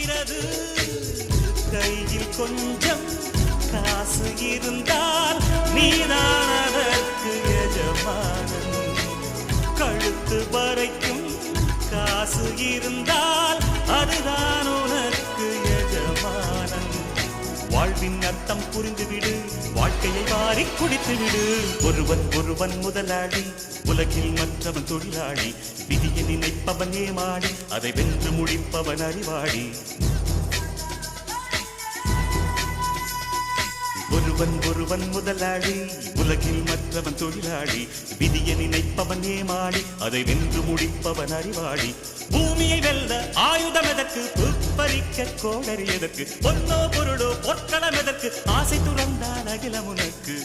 ஆகிறது. கையில் கொஞ்சம் காசு இருந்தால் நீதான் அதற்கு எஜமானன். கழுத்து வரைக்கும் காசு இருந்தால் அதுதான் உனக்கு எஜமானன். வாழ்வின் அர்த்தம் புரிந்துவிடு, வாழ்க்கையை வாரி குடித்துவிடு. ஒருவன் முதலாளி, உலகில் மற்றவன் தொழிலாளி. விதியை நினைப்பவன் ஏமாடி, அதை வென்று முடிப்பவன் அறிவாளி. ஒருவன் முதலாளி, உலகில் மற்றவன் தொழிலாளி. விதியை நினைப்பவன் ஏமாடி, அதை வென்று முடிப்பவன் அறிவாளி. பூமியை வெல்ல ஆயுதம் எதற்கு, புப்பரிக்க கோடரி எதற்கு, பொன்னோ பொருளோ பொற்களம் எதற்கு, ஆசை துறந்தால் அகிலம் உனக்கு.